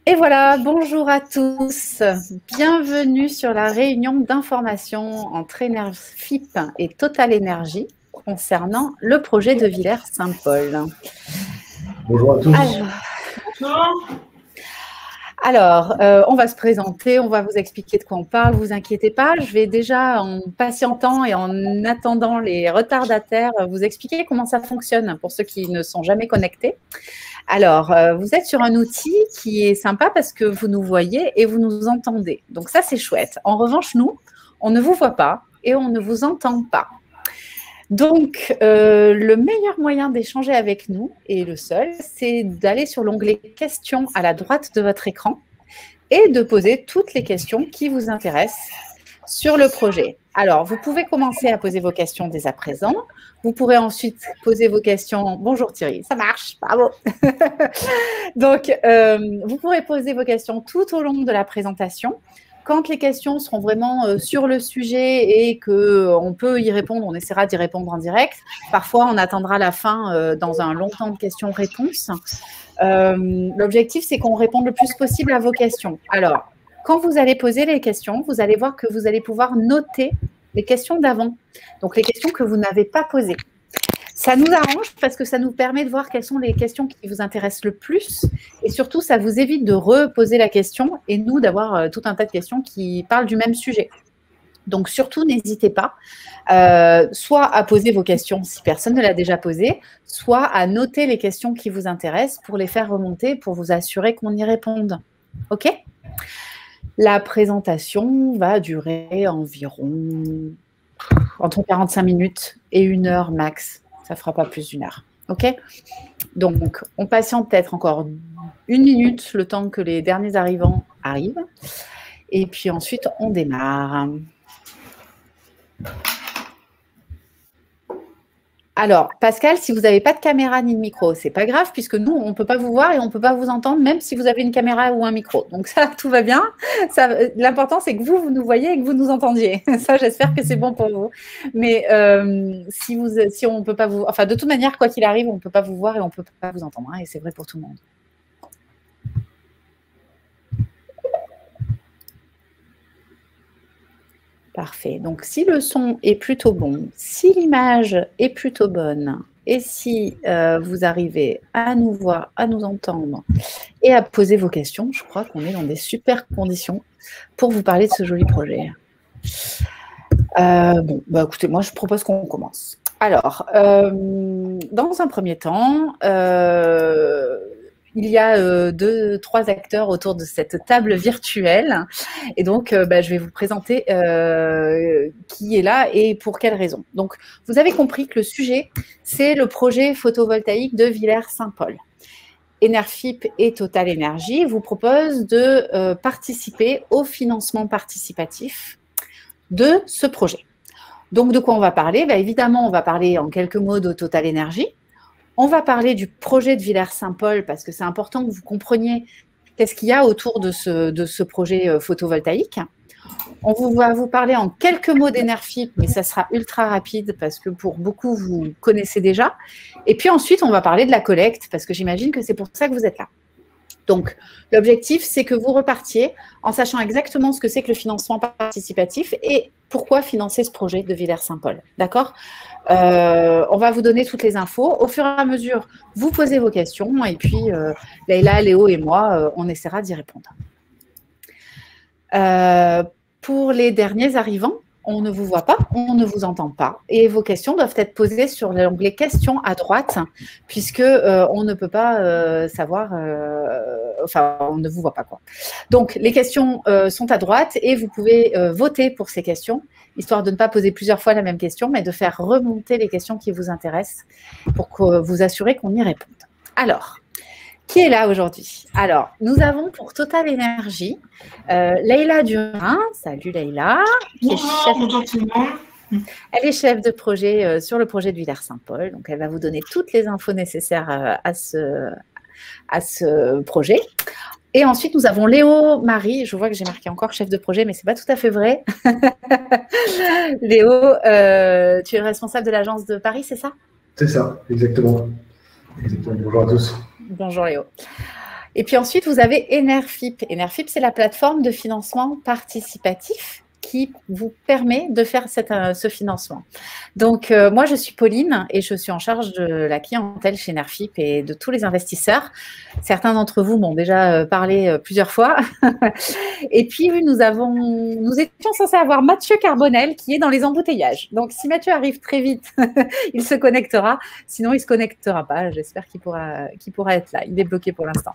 Et voilà, bonjour à tous. Bienvenue sur la réunion d'information entre Enerfip et Total Énergie concernant le projet de Villers-Saint-Paul. Bonjour à tous. Alors, on va se présenter, on va vous expliquer de quoi on parle, vous inquiétez pas. Je vais déjà, en patientant et en attendant les retardataires, vous expliquer comment ça fonctionne pour ceux qui ne sont jamais connectés. Alors, vous êtes sur un outil qui est sympa parce que vous nous voyez et vous nous entendez. Donc ça, c'est chouette. En revanche, nous, on ne vous voit pas et on ne vous entend pas. Donc, le meilleur moyen d'échanger avec nous, et le seul, c'est d'aller sur l'onglet « Questions » à la droite de votre écran et de poser toutes les questions qui vous intéressent sur le projet. Alors, vous pouvez commencer à poser vos questions dès à présent. Vous pourrez ensuite poser vos questions. Bonjour Thierry, ça marche, bravo. Donc, vous pourrez poser vos questions tout au long de la présentation. Quand les questions seront vraiment sur le sujet et qu'on peut y répondre, on essaiera d'y répondre en direct. Parfois, on attendra la fin dans un long temps de questions-réponses. L'objectif, c'est qu'on réponde le plus possible à vos questions. Alors, quand vous allez poser les questions, vous allez voir que vous allez pouvoir noter les questions d'avant, donc les questions que vous n'avez pas posées. Ça nous arrange parce que ça nous permet de voir quelles sont les questions qui vous intéressent le plus et surtout, ça vous évite de reposer la question et nous d'avoir tout un tas de questions qui parlent du même sujet. Donc, surtout, n'hésitez pas soit à poser vos questions si personne ne l'a déjà posé, soit à noter les questions qui vous intéressent pour les faire remonter, pour vous assurer qu'on y réponde. OK ? La présentation va durer environ entre 45 minutes et 1 heure max. Ça ne fera pas plus d'1 heure. OK ? Donc, on patiente peut-être encore 1 minute, le temps que les derniers arrivants arrivent. Et puis ensuite, on démarre. Alors, Pascal, si vous n'avez pas de caméra ni de micro, c'est pas grave puisque nous, on ne peut pas vous voir et on ne peut pas vous entendre même si vous avez une caméra ou un micro. Donc ça, tout va bien. L'important, c'est que vous nous voyez et que vous nous entendiez. Ça, j'espère que c'est bon pour vous. Mais si on ne peut pas vous... Enfin, de toute manière, quoi qu'il arrive, on ne peut pas vous voir et on ne peut pas vous entendre. Hein, et c'est vrai pour tout le monde. Parfait. Donc, si le son est plutôt bon, si l'image est plutôt bonne et si vous arrivez à nous voir, à nous entendre et à poser vos questions, je crois qu'on est dans des super conditions pour vous parler de ce joli projet. Bon, bah écoutez, moi, je propose qu'on commence. Alors, dans un premier temps, il y a 2-3 acteurs autour de cette table virtuelle. Et donc, je vais vous présenter qui est là et pour quelles raisons. Donc, vous avez compris que le sujet, c'est le projet photovoltaïque de Villers-Saint-Paul. Enerfip et Total Énergie vous proposent de participer au financement participatif de ce projet. Donc, de quoi on va parler ? Évidemment, on va parler en quelques mots de Total Énergie. On va parler du projet de Villers-Saint-Paul parce que c'est important que vous compreniez qu'est-ce qu'il y a autour de ce projet photovoltaïque. On va vous parler en quelques mots d'Enerfip, mais ça sera ultra rapide parce que pour beaucoup, vous connaissez déjà. Et puis ensuite, on va parler de la collecte parce que j'imagine que c'est pour ça que vous êtes là. Donc, l'objectif, c'est que vous repartiez en sachant exactement ce que c'est que le financement participatif et pourquoi financer ce projet de Villers-Saint-Paul. D'accord ? On va vous donner toutes les infos. Au fur et à mesure, vous posez vos questions et puis Leïla, Léo et moi, on essaiera d'y répondre. Pour les derniers arrivants, on ne vous voit pas, on ne vous entend pas. Et vos questions doivent être posées sur l'onglet « Questions » à droite, puisque on ne peut pas savoir… enfin, on ne vous voit pas, quoi. Donc, les questions sont à droite et vous pouvez voter pour ces questions, histoire de ne pas poser plusieurs fois la même question, mais de faire remonter les questions qui vous intéressent pour que vous assurer qu'on y réponde. Alors, qui est là aujourd'hui? Alors, nous avons pour Total Énergie Leïla Durin. Salut Leïla. Elle est chef de projet sur le projet de Villers-Saint-Paul. Donc, elle va vous donner toutes les infos nécessaires à ce projet. Et ensuite, nous avons Léo Marie. Je vois que j'ai marqué encore chef de projet, mais ce n'est pas tout à fait vrai. Léo, tu es responsable de l'agence de Paris, c'est ça? C'est ça, exactement. Bonjour à tous. Bonjour Léo. Et puis ensuite, vous avez Enerfip. Enerfip, c'est la plateforme de financement participatif qui vous permet de faire ce financement. Donc, moi, je suis Pauline et je suis en charge de la clientèle chez Enerfip et de tous les investisseurs. Certains d'entre vous m'ont déjà parlé plusieurs fois. Et puis, nous étions censés avoir Mathieu Carbonel qui est dans les embouteillages. Donc, si Mathieu arrive très vite, il se connectera. Sinon, il ne se connectera pas. J'espère qu'il pourra être là. Il est bloqué pour l'instant.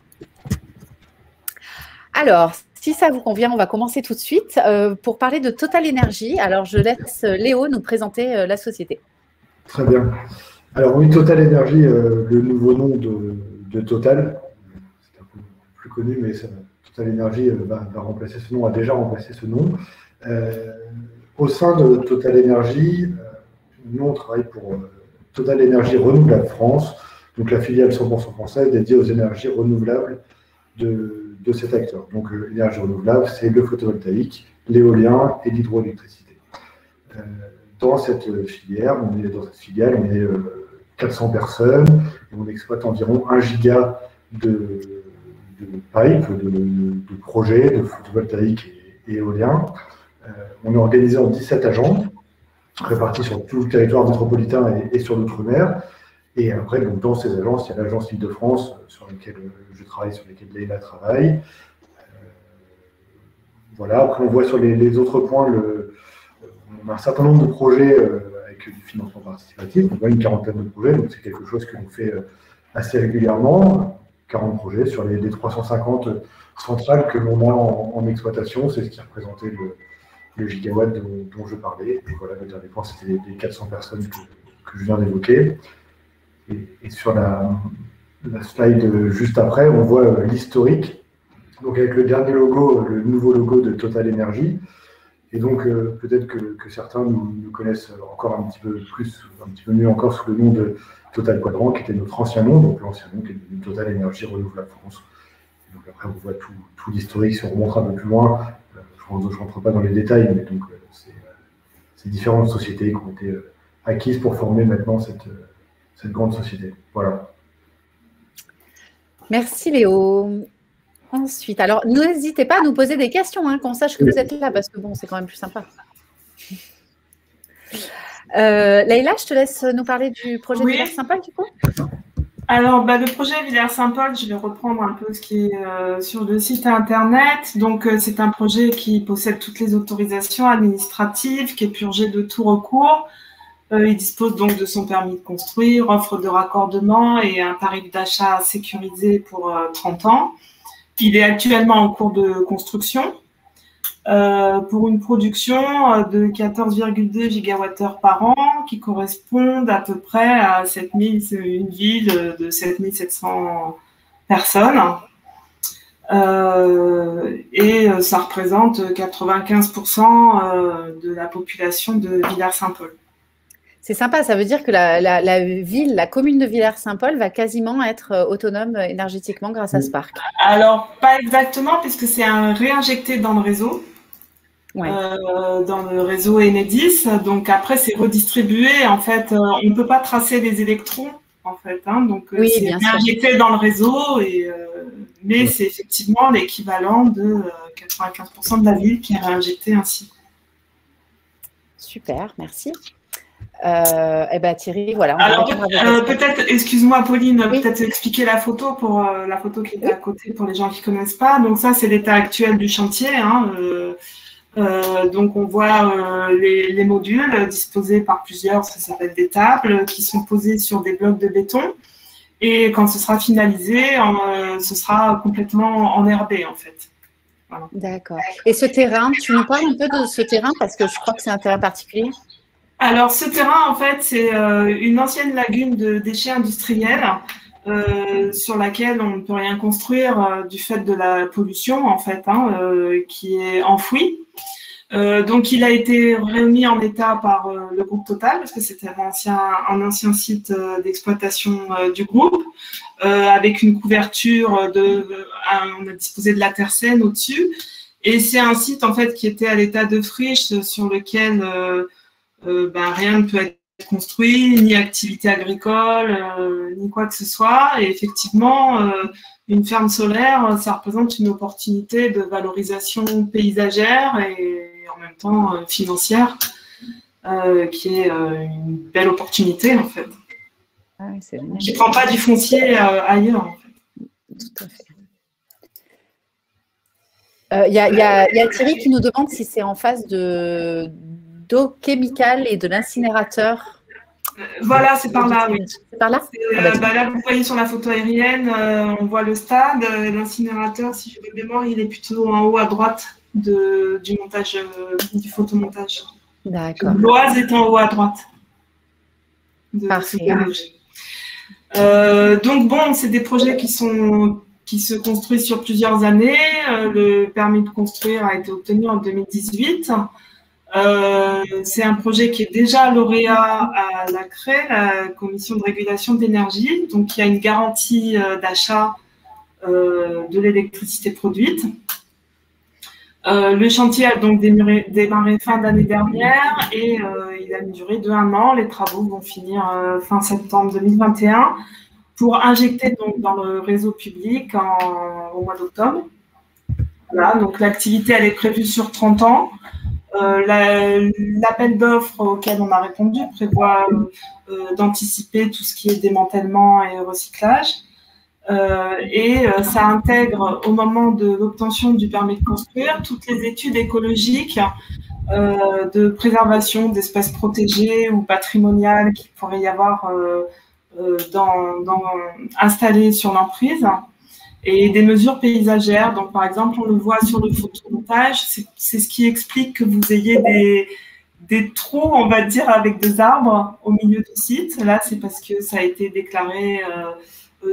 Alors, si ça vous convient, on va commencer tout de suite pour parler de Total Energy. Alors, je laisse Léo nous présenter la société. Très bien. Alors oui, Total Energy, le nouveau nom de Total, c'est un peu plus connu, mais Total Energy va remplacer ce nom, a déjà remplacé ce nom. Au sein de Total Energy, nous on travaille pour Total Energy Renouvelable France, donc la filiale 100% française dédiée aux énergies renouvelables de cet acteur. Donc, l'énergie renouvelable, c'est le photovoltaïque, l'éolien et l'hydroélectricité. Dans cette filiale, on est 400 personnes et on exploite environ 1 giga de pipe, de projets de photovoltaïque et éolien. On est organisé en 17 agences, répartis sur tout le territoire métropolitain et sur l'outre-mer. Et après, donc, dans ces agences, il y a l'agence Île-de-France sur laquelle je travaille, sur laquelle Leïla travaille. Voilà. Après, on voit sur les autres points, on a un certain nombre de projets avec du financement participatif. On voit une quarantaine de projets, donc c'est quelque chose que l'on fait assez régulièrement. 40 projets sur les 350 centrales que l'on a en exploitation. C'est ce qui représentait le gigawatt dont je parlais. Et voilà, le dernier point, c'était les 400 personnes que je viens d'évoquer. Et sur la slide juste après, on voit l'historique. Donc avec le dernier logo, le nouveau logo de Total Energy. Et donc peut-être que certains nous connaissent encore un petit peu mieux encore sous le nom de Total Quadrant, qui était notre ancien nom, donc l'ancien nom qui est devenu Total Energy Renouvelable France. Et donc après, on voit tout l'historique, si on remonte un peu plus loin. Je ne rentre pas dans les détails, mais donc c'est différentes sociétés qui ont été acquises pour former maintenant cette grande société. Voilà. Merci Léo. Ensuite, alors n'hésitez pas à nous poser des questions, qu'on sache que vous êtes là, parce que bon, c'est quand même plus sympa. Leïla, je te laisse nous parler du projet Villers-Saint-Paul, du coup. Alors, le projet Villers-Saint-Paul, je vais reprendre un peu ce qui est sur le site internet. Donc, c'est un projet qui possède toutes les autorisations administratives, qui est purgé de tout recours. Il dispose donc de son permis de construire, offre de raccordement et un tarif d'achat sécurisé pour 30 ans. Il est actuellement en cours de construction pour une production de 14,2 gigawattheures par an qui correspondent à peu près à une ville de 7700 personnes. Et ça représente 95% de la population de Villers-Saint-Paul. C'est sympa, ça veut dire que la commune de Villers-Saint-Paul va quasiment être autonome énergétiquement grâce à ce parc. Alors, pas exactement, puisque c'est réinjecté dans le réseau, dans le réseau Enedis. Donc après, c'est redistribué. En fait, on ne peut pas tracer les électrons, en fait. Donc, c'est réinjecté dans le réseau, mais c'est effectivement l'équivalent de 95% de la ville qui est réinjectée ainsi. Super, merci. Thierry, voilà. Alors, peut-être, excuse-moi Pauline, peut-être expliquer la photo pour la photo qui est à côté pour les gens qui ne connaissent pas. Donc ça, c'est l'état actuel du chantier. Donc on voit les modules disposés par plusieurs, ça s'appelle des tables, qui sont posés sur des blocs de béton. Et quand ce sera finalisé, ce sera complètement enherbé en fait. Voilà. D'accord. Et ce terrain, tu nous parles un peu de ce terrain parce que je crois que c'est un terrain particulier. Alors, ce terrain, en fait, c'est une ancienne lagune de déchets industriels sur laquelle on ne peut rien construire du fait de la pollution, en fait, qui est enfouie. Donc, il a été remis en état par le groupe Total, parce que c'était un ancien site d'exploitation du groupe, avec une couverture on a disposé de la terre saine au-dessus. Et c'est un site, en fait, qui était à l'état de friche sur lequel rien ne peut être construit, ni activité agricole, ni quoi que ce soit. Et effectivement, une ferme solaire, ça représente une opportunité de valorisation paysagère et en même temps financière, qui est une belle opportunité en fait. Ah oui, c'est génial. Je ne prends pas du foncier ailleurs en fait. Tout à fait. Il y a Thierry qui nous demande si c'est en face d'eau chemicale et de l'incinérateur. Voilà, c'est par là, oui. C'est par là là, vous voyez sur la photo aérienne, on voit le stade. L'incinérateur, si je me mémoire, il est plutôt en haut à droite du montage, du photomontage. D'accord. L'Oise est en haut à droite. Parfait. Donc bon, c'est des projets qui se construisent sur plusieurs années. Le permis de construire a été obtenu en 2018. C'est un projet qui est déjà lauréat à la CRE, la Commission de régulation de l'énergie. Donc, il y a une garantie d'achat de l'électricité produite. Le chantier a donc démarré fin d'année dernière et il a une durée de 1 an. Les travaux vont finir fin septembre 2021 pour injecter donc dans le réseau public au mois d'octobre. Voilà, donc l'activité elle est prévue sur 30 ans. L'appel d'offres auquel on a répondu prévoit d'anticiper tout ce qui est démantèlement et recyclage. Ça intègre au moment de l'obtention du permis de construire toutes les études écologiques de préservation d'espèces protégées ou patrimoniales qu'il pourrait y avoir installées sur l'emprise. Et des mesures paysagères. Donc, par exemple, on le voit sur le photomontage, c'est ce qui explique que vous ayez des trous, on va dire, avec des arbres au milieu du site. Là, c'est parce que ça a été déclaré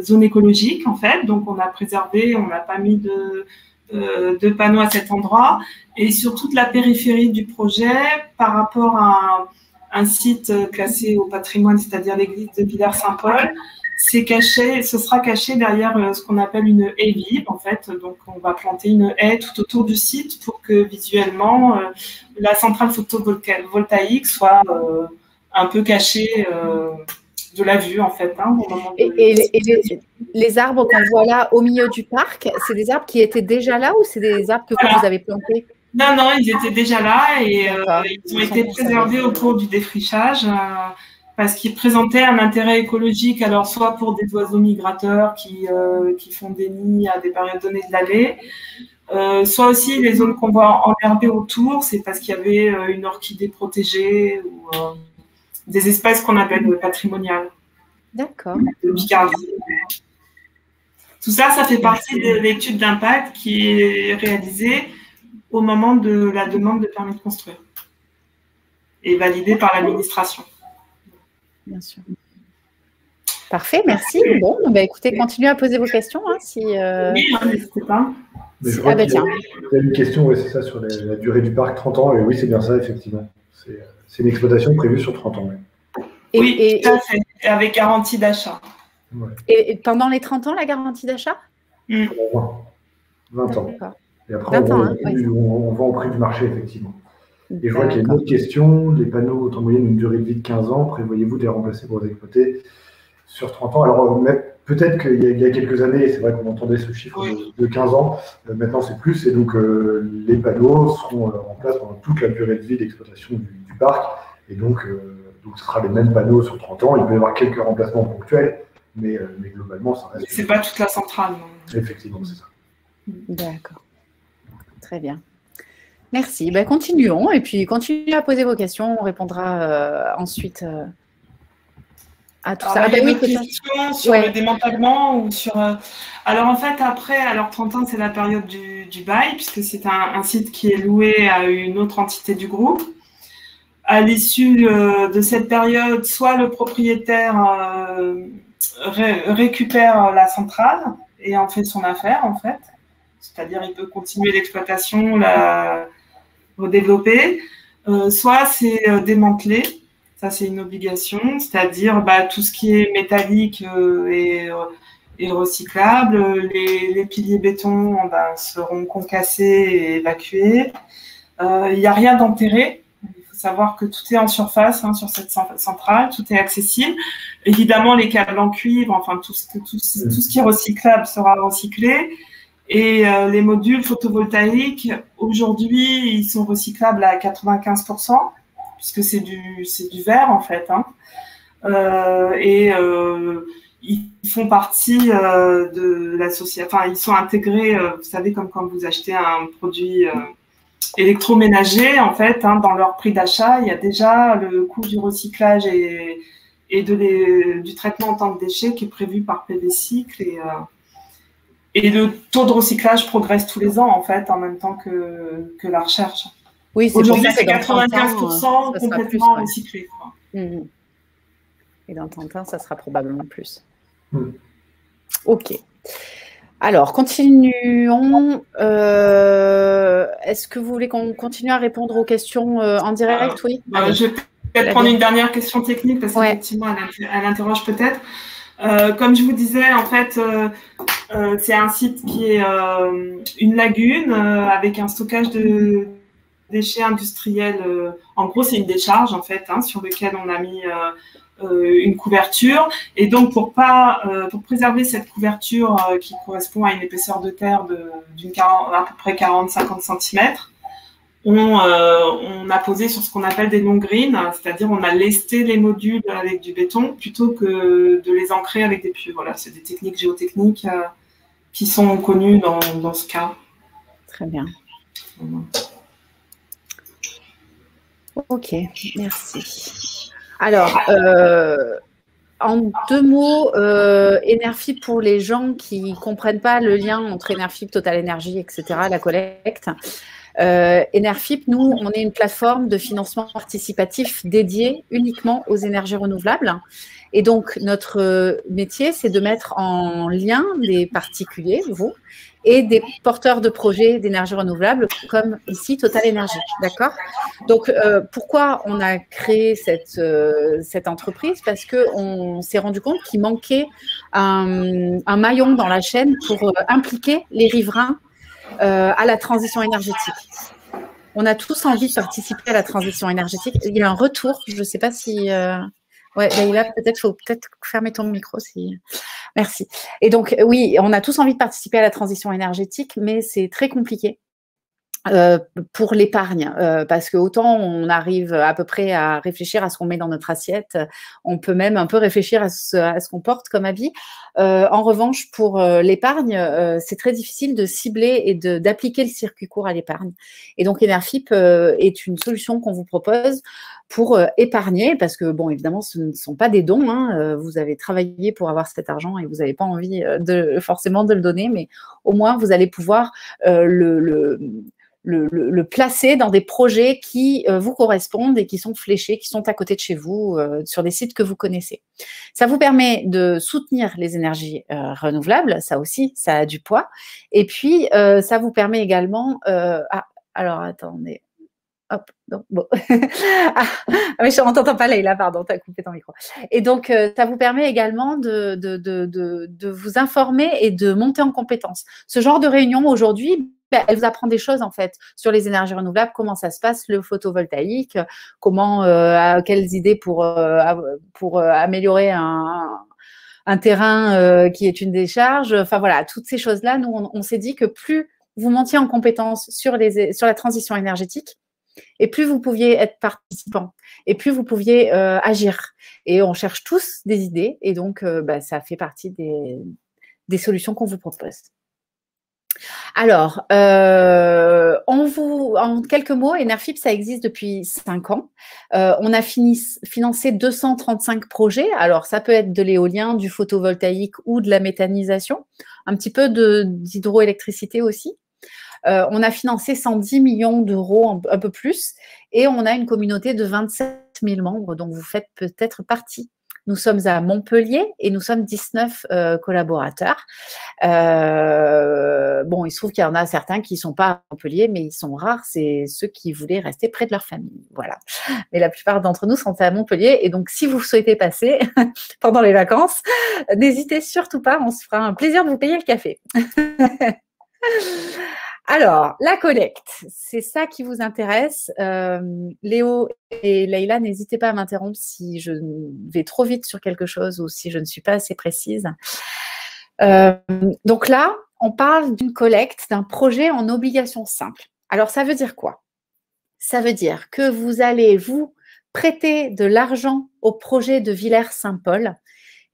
zone écologique, en fait. Donc, on a préservé, on n'a pas mis de panneaux à cet endroit. Et sur toute la périphérie du projet, par rapport à un site classé au patrimoine, c'est-à-dire l'église de Villers-Saint-Paul, ce sera caché derrière ce qu'on appelle une haie vive, en fait. Donc, on va planter une haie tout autour du site pour que visuellement, la centrale photovoltaïque soit un peu cachée de la vue, en fait. Hein, au moment les arbres qu'on voit là au milieu du parc, c'est des arbres qui étaient déjà là ou c'est des arbres que vous avez plantés? Non, ils étaient déjà là et ils ont été préservés au cours du défrichage. Parce qu'ils présentaient un intérêt écologique, alors soit pour des oiseaux migrateurs qui font des nids à des périodes données de l'année, soit aussi les zones qu'on voit enherbées autour, c'est parce qu'il y avait une orchidée protégée ou des espèces qu'on appelle patrimoniales. D'accord. De Picardie. Tout ça, ça fait partie de l'étude d'impact qui est réalisée au moment de la demande de permis de construire et validée par l'administration. Bien sûr. Parfait, merci. Bon, écoutez, continuez à poser vos questions. Hein, Oui, n'hésitez pas. Je crois qu'il y a une question, c'est ça, sur la durée du parc, 30 ans. Et oui, c'est bien ça, effectivement. C'est une exploitation prévue sur 30 ans. Oui, tout à fait, avec garantie d'achat. Ouais. Et pendant les 30 ans, la garantie d'achat 20 ans. Et après, 20 ans, on vend au prix du marché, effectivement. Et je vois qu'il y a une autre question. Les panneaux ont en moyenne une durée de vie de 15 ans. Prévoyez-vous de les remplacer pour les exploiter sur 30 ans? Alors, peut-être qu'il y a quelques années, c'est vrai qu'on entendait ce chiffre de 15 ans. Maintenant, c'est plus. Et donc, les panneaux seront en place pendant toute la durée de vie d'exploitation du parc. Et donc, ce sera les mêmes panneaux sur 30 ans. Il peut y avoir quelques remplacements ponctuels, mais globalement, ça reste. C'est pas toute la centrale. Non. Effectivement, c'est ça. D'accord. Très bien. Merci. Continuons et puis continuez à poser vos questions. On répondra ensuite à tout ça. Il y a une question sur le démantèlement ou sur. Alors en fait, après, 30 ans, c'est la période du bail, puisque c'est un site qui est loué à une autre entité du groupe. À l'issue de cette période, soit le propriétaire récupère la centrale et en fait son affaire, en fait. C'est-à-dire, il peut continuer l'exploitation, la redévelopper. Soit c'est démantelé, ça c'est une obligation, c'est-à-dire tout ce qui est métallique et recyclable. Les piliers béton seront concassés et évacués. Il n'y a rien d'enterré. Il faut faut savoir que tout est en surface sur cette centrale, tout est accessible. Évidemment, les câbles en cuivre, enfin tout ce qui est recyclable sera recyclé. Et les modules photovoltaïques, aujourd'hui, ils sont recyclables à 95%, puisque c'est du verre en fait. Ils font partie de l'association. Enfin, ils sont intégrés. Vous savez, comme quand vous achetez un produit électroménager, en fait, dans leur prix d'achat, il y a déjà le coût du recyclage et du traitement en tant que déchet qui est prévu par PV Cycle. Et le taux de recyclage progresse tous les ans, en fait, en même temps que la recherche. Oui, aujourd'hui, c'est 95% complètement recyclé. Et dans 30 ans, ça sera probablement plus. Ok. Alors, continuons. Est-ce que vous voulez qu'on continue à répondre aux questions en direct? Oui. Je vais peut-être prendre une dernière question technique parce qu'effectivement, elle interroge peut-être. Comme je vous disais, en fait, c'est un site qui est une lagune avec un stockage de déchets industriels. En gros, c'est une décharge, en fait, sur lequel on a mis une couverture. Et donc, pour préserver cette couverture qui correspond à une épaisseur de terre à peu près 40-50 cm, on a posé sur ce qu'on appelle des non-green, c'est-à-dire on a lesté les modules avec du béton plutôt que de les ancrer avec des puits. Voilà, c'est des techniques géotechniques qui sont connues dans ce cas. Très bien. Ok, merci. Alors, en 2 mots, Enerfip pour les gens qui ne comprennent pas le lien entre Enerfip, Total Energy, etc., la collecte. Enerfip, nous, on est une plateforme de financement participatif dédiée uniquement aux énergies renouvelables. Et donc, notre métier, c'est de mettre en lien des particuliers, vous, et des porteurs de projets d'énergie renouvelable, comme ici Total Energy. D'accord? Donc, pourquoi on a créé cette entreprise? Parce qu'on s'est rendu compte qu'il manquait un maillon dans la chaîne pour impliquer les riverains à la transition énergétique. On a tous envie de participer à la transition énergétique. Il y a un retour, je ne sais pas si… Ouais, Leïla, peut-être faut fermer ton micro. Merci. Et donc, oui, on a tous envie de participer à la transition énergétique, mais c'est très compliqué. Pour l'épargne, parce que autant on arrive à peu près à réfléchir à ce qu'on met dans notre assiette, on peut même un peu réfléchir à ce qu'on porte comme habit. En revanche, pour l'épargne, c'est très difficile de cibler et d'appliquer le circuit court à l'épargne. Et donc, Enerfip est une solution qu'on vous propose pour épargner, parce que, bon, évidemment, ce ne sont pas des dons. Vous avez travaillé pour avoir cet argent et vous n'avez pas envie forcément de le donner, mais au moins, vous allez pouvoir le placer dans des projets qui vous correspondent et qui sont fléchés, qui sont à côté de chez vous, sur des sites que vous connaissez. Ça vous permet de soutenir les énergies renouvelables, ça aussi, ça a du poids. Et puis, ça vous permet également… alors, attendez. Hop, non, bon. Mais je ne t'entends pas, Leïla, pardon, tu as coupé ton micro. Et donc, ça vous permet également de vous informer et de monter en compétences. Ce genre de réunion, aujourd'hui, elle vous apprend des choses, en fait, sur les énergies renouvelables, comment ça se passe, le photovoltaïque, quelles idées pour améliorer un terrain qui est une décharge. Enfin, voilà, toutes ces choses-là, nous, on s'est dit que plus vous montiez en compétences sur la transition énergétique, et plus vous pouviez être participant, et plus vous pouviez agir. Et on cherche tous des idées, et donc ça fait partie des solutions qu'on vous propose. Alors, en quelques mots, Enerfip, ça existe depuis 5 ans. On a financé 235 projets. Alors, ça peut être de l'éolien, du photovoltaïque ou de la méthanisation, un petit peu d'hydroélectricité aussi. On a financé 110 millions d'euros, un peu plus, et on a une communauté de 27 000 membres, dont vous faites peut-être partie. Nous sommes à Montpellier et nous sommes 19 collaborateurs. Bon, il se trouve qu'il y en a certains qui ne sont pas à Montpellier, mais ils sont rares, c'est ceux qui voulaient rester près de leur famille. Voilà. Mais la plupart d'entre nous sont à Montpellier, et donc si vous souhaitez passer pendant les vacances, n'hésitez surtout pas, on se fera un plaisir de vous payer le café. Alors, la collecte, c'est ça qui vous intéresse. Léo et Leïla, n'hésitez pas à m'interrompre si je vais trop vite sur quelque chose ou si je ne suis pas assez précise. Donc là, on parle d'une collecte, d'un projet en obligation simple. Alors, ça veut dire quoi? Ça veut dire que vous allez vous prêter de l'argent au projet de Villers-Saint-Paul.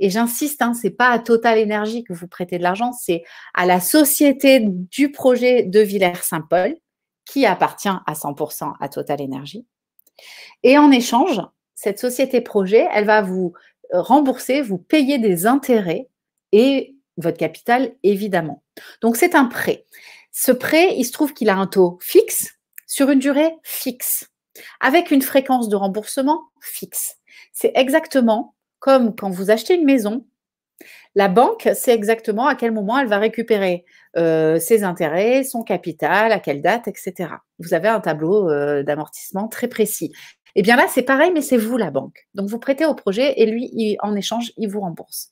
Et j'insiste, ce n'est pas à Total Énergie que vous prêtez de l'argent, c'est à la société du projet de Villers-Saint-Paul qui appartient à 100% à Total Énergie. Et en échange, cette société projet, elle va vous rembourser, vous payer des intérêts et votre capital, évidemment. Donc, c'est un prêt. Ce prêt, il se trouve qu'il a un taux fixe sur une durée fixe, avec une fréquence de remboursement fixe. C'est exactement comme quand vous achetez une maison, la banque sait exactement à quel moment elle va récupérer ses intérêts, son capital, à quelle date, etc. Vous avez un tableau d'amortissement très précis. Eh bien là, c'est pareil, mais c'est vous la banque. Donc, vous prêtez au projet et lui, en échange, il vous rembourse.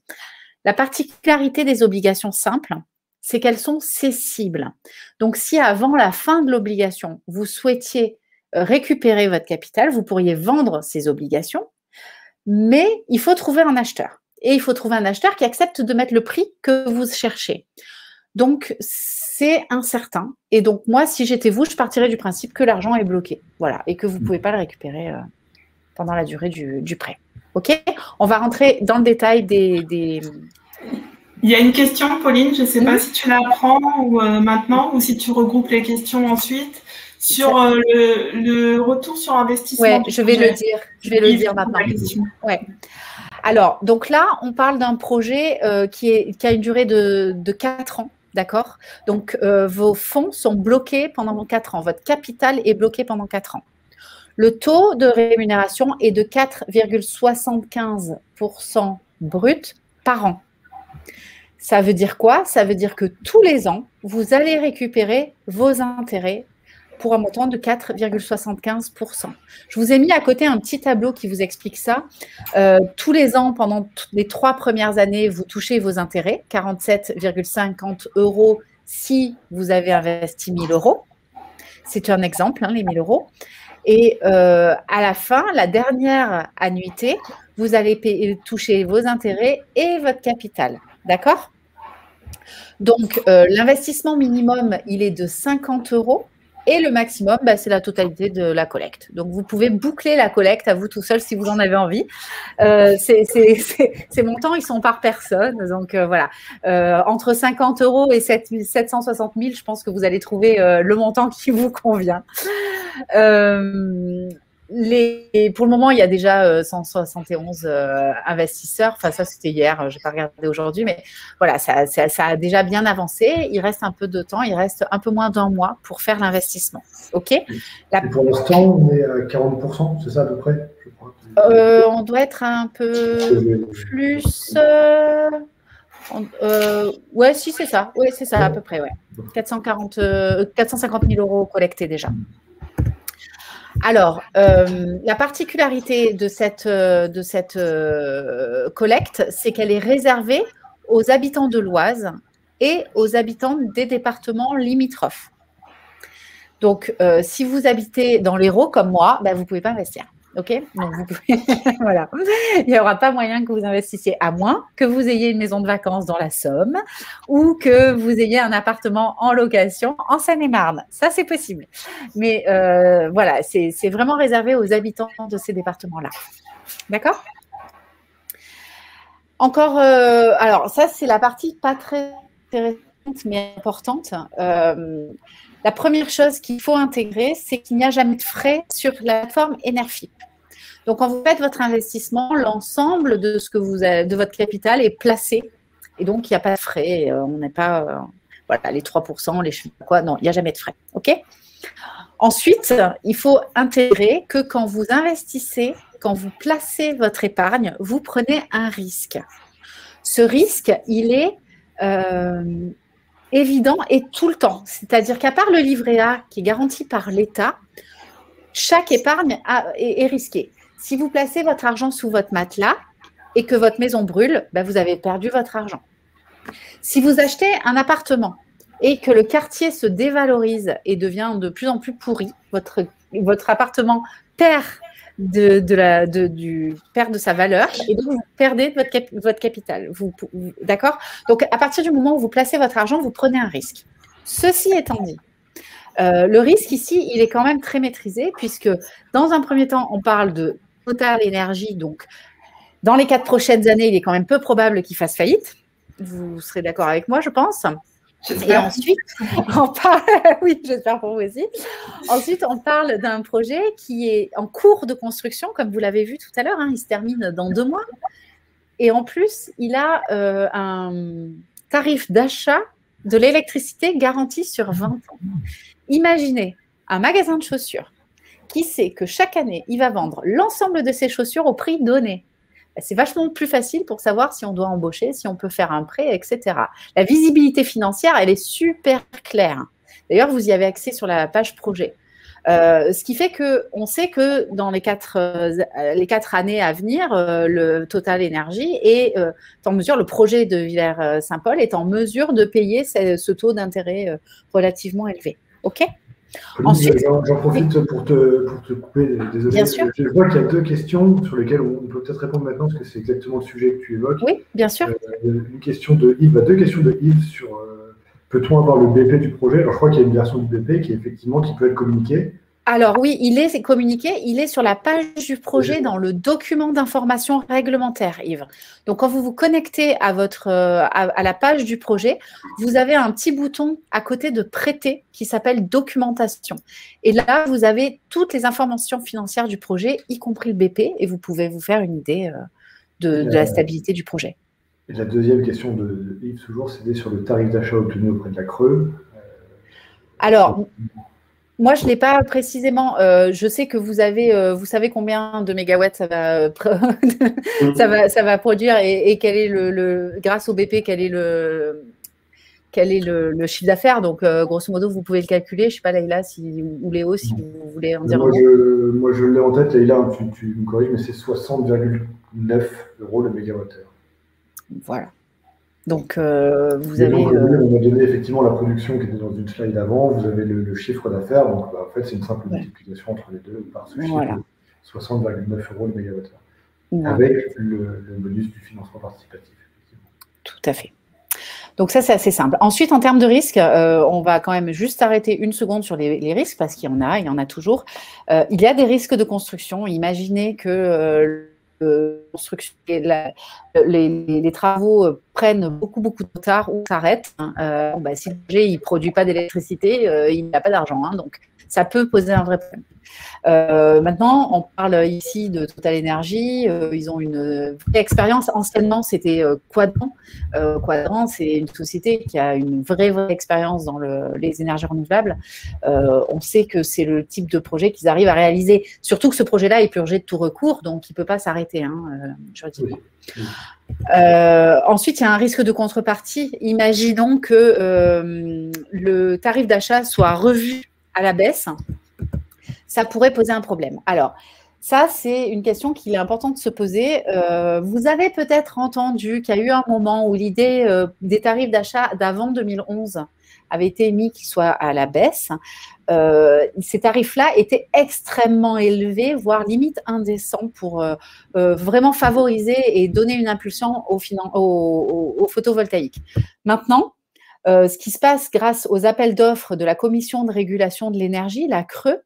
La particularité des obligations simples, c'est qu'elles sont cessibles. Donc, si avant la fin de l'obligation, vous souhaitiez récupérer votre capital, vous pourriez vendre ces obligations, mais il faut trouver un acheteur. Et il faut trouver un acheteur qui accepte de mettre le prix que vous cherchez. Donc, c'est incertain. Et donc, moi, si j'étais vous, je partirais du principe que l'argent est bloqué. Voilà. Et que vous ne pouvez pas le récupérer pendant la durée du prêt. OK? On va rentrer dans le détail des... Il y a une question, Pauline, je ne sais pas si tu la prends ou, maintenant ou si tu regroupes les questions ensuite. Sur le retour sur investissement. Oui, je vais le dire. Je vais le dire maintenant. Ouais. Alors, donc là, on parle d'un projet qui a une durée de 4 ans, d'accord? Donc, vos fonds sont bloqués pendant 4 ans. Votre capital est bloqué pendant 4 ans. Le taux de rémunération est de 4,75% brut par an. Ça veut dire quoi? Ça veut dire que tous les ans, vous allez récupérer vos intérêts pour un montant de 4,75%. Je vous ai mis à côté un petit tableau qui vous explique ça. Tous les ans, pendant les 3 premières années, vous touchez vos intérêts, 47,50 € si vous avez investi 1 000 €. C'est un exemple, les 1 000 €. Et à la fin, la dernière annuité, vous allez toucher vos intérêts et votre capital. D'accord? Donc, l'investissement minimum, il est de 50 € et le maximum, c'est la totalité de la collecte. Donc, vous pouvez boucler la collecte à vous tout seul si vous en avez envie. Ces montants, ils sont par personne. Donc, voilà. Entre 50 € et 760 000, je pense que vous allez trouver le montant qui vous convient. Pour le moment, il y a déjà 171 investisseurs. Enfin, ça, c'était hier. Je n'ai pas regardé aujourd'hui. Mais voilà, ça a déjà bien avancé. Il reste un peu de temps. Il reste un peu moins d'1 mois pour faire l'investissement. OK? Et pour l'instant, on est à 40%, c'est ça à peu près, je crois. On doit être un peu plus… ouais, si, c'est ça. Oui, c'est ça, à peu près, ouais. 450 000 € collectés déjà. Alors, la particularité de cette collecte, c'est qu'elle est réservée aux habitants de l'Oise et aux habitants des départements limitrophes. Donc, si vous habitez dans l'Hérault comme moi, vous ne pouvez pas investir. OK? Donc, vous pouvez… voilà. Il n'y aura pas moyen que vous investissiez, à moins que vous ayez une maison de vacances dans la Somme ou que vous ayez un appartement en location en Seine-et-Marne. Ça, c'est possible. Mais voilà, c'est vraiment réservé aux habitants de ces départements-là. D'accord? Encore… alors, ça, c'est la partie pas très intéressante, mais importante. La première chose qu'il faut intégrer, c'est qu'il n'y a jamais de frais sur la plateforme Enerfip. Donc, quand vous faites votre investissement, l'ensemble de ce que vous avez, de votre capital est placé. Et donc, il n'y a pas de frais. On n'est pas… voilà, les 3%, les cheveux, quoi. Non, il n'y a jamais de frais. OK? Ensuite, il faut intégrer que quand vous investissez, quand vous placez votre épargne, vous prenez un risque. Ce risque, il est… évident et tout le temps. C'est-à-dire qu'à part le livret A qui est garanti par l'État, chaque épargne est risquée. Si vous placez votre argent sous votre matelas et que votre maison brûle, vous avez perdu votre argent. Si vous achetez un appartement et que le quartier se dévalorise et devient de plus en plus pourri, votre appartement perd perd de sa valeur et donc vous perdez votre capital. D'accord? Donc, à partir du moment où vous placez votre argent, vous prenez un risque. Ceci étant dit, le risque ici, il est quand même très maîtrisé puisque dans un premier temps, on parle de Total Énergie. Donc, dans les 4 prochaines années, il est quand même peu probable qu'il fasse faillite. Vous serez d'accord avec moi, je pense. Et ensuite, on parle, oui, j'espère pour vous aussi. Ensuite, on parle d'un projet qui est en cours de construction, comme vous l'avez vu tout à l'heure, hein, il se termine dans 2 mois. Et en plus, il a un tarif d'achat de l'électricité garanti sur 20 ans. Imaginez un magasin de chaussures qui sait que chaque année, il va vendre l'ensemble de ses chaussures au prix donné. C'est vachement plus facile pour savoir si on doit embaucher, si on peut faire un prêt, etc. La visibilité financière, elle est super claire. D'ailleurs, vous y avez accès sur la page projet. Ce qui fait qu'on sait que dans les 4 années à venir, le Total Énergie est en mesure, le projet de Villers-Saint-Paul est en mesure de payer ce taux d'intérêt relativement élevé. OK ? Ensuite, j'en profite pour te couper, désolé. Bien sûr. Je vois qu'il y a 2 questions sur lesquelles on peut peut-être répondre maintenant, parce que c'est exactement le sujet que tu évoques. Oui, bien sûr. Une question de Yves, 2 questions de Yves sur peut-on avoir le BP du projet? Alors, je crois qu'il y a une version du BP qui peut être communiquée. Alors oui, il est communiqué, il est sur la page du projet dans le document d'information réglementaire, Yves. Donc, quand vous vous connectez à la page du projet, vous avez un petit bouton à côté de prêter qui s'appelle documentation. Et là, vous avez toutes les informations financières du projet, y compris le BP, et vous pouvez vous faire une idée de la stabilité du projet. Et la deuxième question de Yves, toujours, c'était sur le tarif d'achat obtenu auprès de la Creux. Alors, moi, je ne l'ai pas précisément. Je sais que vous savez combien de mégawatts ça va produire et quel est grâce au BP, quel est le chiffre d'affaires. Donc, grosso modo, vous pouvez le calculer. Je ne sais pas, Leïla ou Léo, si vous voulez en dire un mot. Moi, je l'ai en tête, Leïla, tu me corriges, mais c'est 60,9 € le mégawattheure. Voilà. Donc, vous avez… On a donné effectivement la production qui était dans une slide avant, vous avez le chiffre d'affaires, donc en fait, c'est une simple multiplication entre les deux par ce chiffre de 60,9 € le mégawattheure, avec le bonus du financement participatif. Tout à fait. Donc ça, c'est assez simple. Ensuite, en termes de risques, on va quand même juste arrêter une seconde sur les risques, parce qu'il y en a toujours. Il y a des risques de construction. Imaginez que… les travaux prennent beaucoup de retard ou s'arrêtent. Si le projet ne produit pas d'électricité, il n'a pas d'argent. Donc, ça peut poser un vrai problème. Maintenant, on parle ici de Total Énergie. Ils ont une vraie expérience. Anciennement, c'était Quadrant. Quadrant, c'est une société qui a une vraie expérience dans les énergies renouvelables. On sait que c'est le type de projet qu'ils arrivent à réaliser. Surtout que ce projet-là est purgé de tout recours, donc il ne peut pas s'arrêter, juridiquement. Ensuite, il y a un risque de contrepartie. Imaginons que le tarif d'achat soit revu à la baisse. Ça pourrait poser un problème. Alors, ça, c'est une question qu'il est important de se poser. Vous avez peut-être entendu qu'il y a eu un moment où l'idée des tarifs d'achat d'avant 2011 avait été émise qu'ils soient à la baisse. Ces tarifs-là étaient extrêmement élevés, voire limite indécents pour vraiment favoriser et donner une impulsion au photovoltaïque. Maintenant, ce qui se passe grâce aux appels d'offres de la Commission de régulation de l'énergie, la CRE,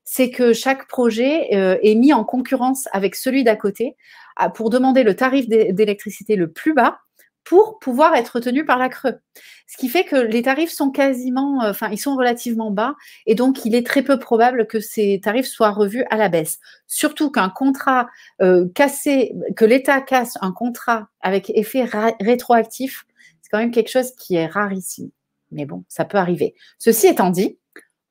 c'est que chaque projet est mis en concurrence avec celui d'à côté pour demander le tarif d'électricité le plus bas pour pouvoir être retenu par la CRE. Ce qui fait que les tarifs sont ils sont relativement bas et donc il est très peu probable que ces tarifs soient revus à la baisse. Surtout qu'un contrat que l'État casse un contrat avec effet rétroactif, c'est quand même quelque chose qui est rarissime. Mais bon, ça peut arriver. Ceci étant dit,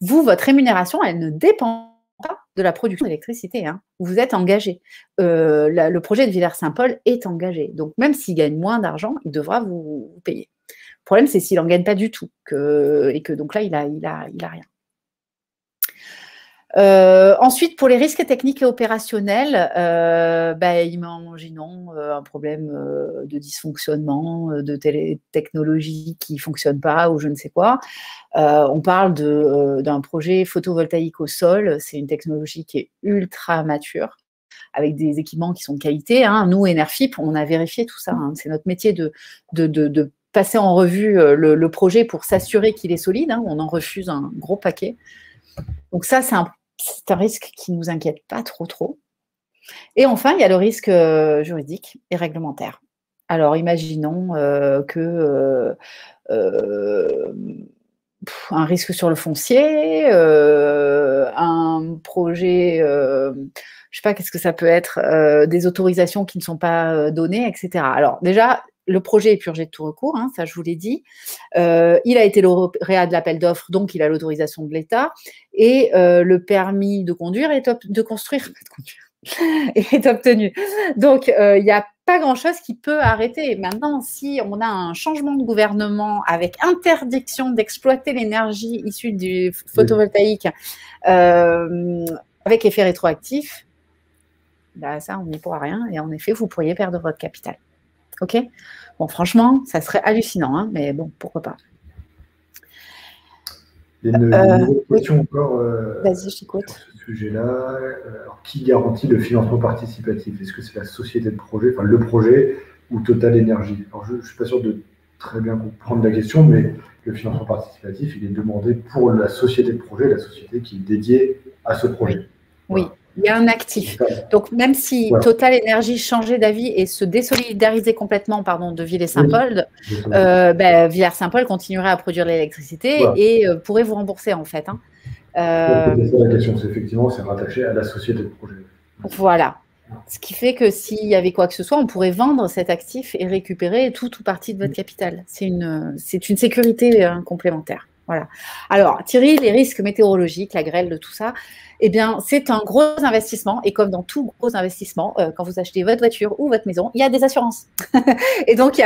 votre rémunération, elle ne dépend pas de la production d'électricité. Vous êtes engagé. Le projet de Villers-Saint-Paul est engagé. Donc, même s'il gagne moins d'argent, il devra vous payer. Le problème, c'est s'il n'en gagne pas du tout. Et que donc là, il a rien. Ensuite, pour les risques techniques et opérationnels, imaginons un problème de dysfonctionnement, de technologie qui ne fonctionne pas ou je ne sais quoi. On parle d'un projet photovoltaïque au sol. C'est une technologie qui est ultra mature, avec des équipements qui sont de qualité. Hein. Nous, Enerfip, on a vérifié tout ça. Hein. C'est notre métier de passer en revue le projet pour s'assurer qu'il est solide. Hein. On en refuse un gros paquet. Donc ça, c'est un risque qui ne nous inquiète pas trop. Et enfin, il y a le risque juridique et réglementaire. Alors, imaginons un risque sur le foncier, un projet, je ne sais pas, qu'est-ce que ça peut être, des autorisations qui ne sont pas données, etc. Alors déjà, le projet est purgé de tout recours, hein, ça je vous l'ai dit. Il a été lauréat de l'appel d'offres, donc il a l'autorisation de l'État. Et le permis de conduire est obtenu. Donc, il n'y a pas grand-chose qui peut arrêter. Maintenant, si on a un changement de gouvernement avec interdiction d'exploiter l'énergie issue du photovoltaïque avec effet rétroactif, ça, on n'y pourra rien. Et en effet, vous pourriez perdre votre capital. OK? Bon, franchement, ça serait hallucinant, hein, mais bon, pourquoi pas. Il y a une question encore Vas-y, je t'écoute. sur ce sujet-là. Alors, qui garantit le financement participatif? Est-ce que c'est la société de projet, enfin le projet, ou Total Énergie? Alors, je ne suis pas sûr de très bien comprendre la question, mais le financement participatif, il est demandé pour la société de projet, la société qui est dédiée à ce projet. Oui. Voilà. Il y a un actif. Donc, même si Total Énergie changeait d'avis et se désolidarisait complètement de Villers-Saint-Paul, Villers-Saint-Paul continuerait à produire l'électricité et pourrait vous rembourser, en fait. Hein. La question, c'est effectivement, c'est rattaché à la société de projet. Voilà. Ce qui fait que s'il y avait quoi que ce soit, on pourrait vendre cet actif et récupérer tout ou partie de votre capital. C'est une sécurité complémentaire. Voilà. Alors, Thierry, les risques météorologiques, la grêle, de tout ça, eh bien, c'est un gros investissement. Et comme dans tout gros investissement, quand vous achetez votre voiture ou votre maison, il y a des assurances. Et donc,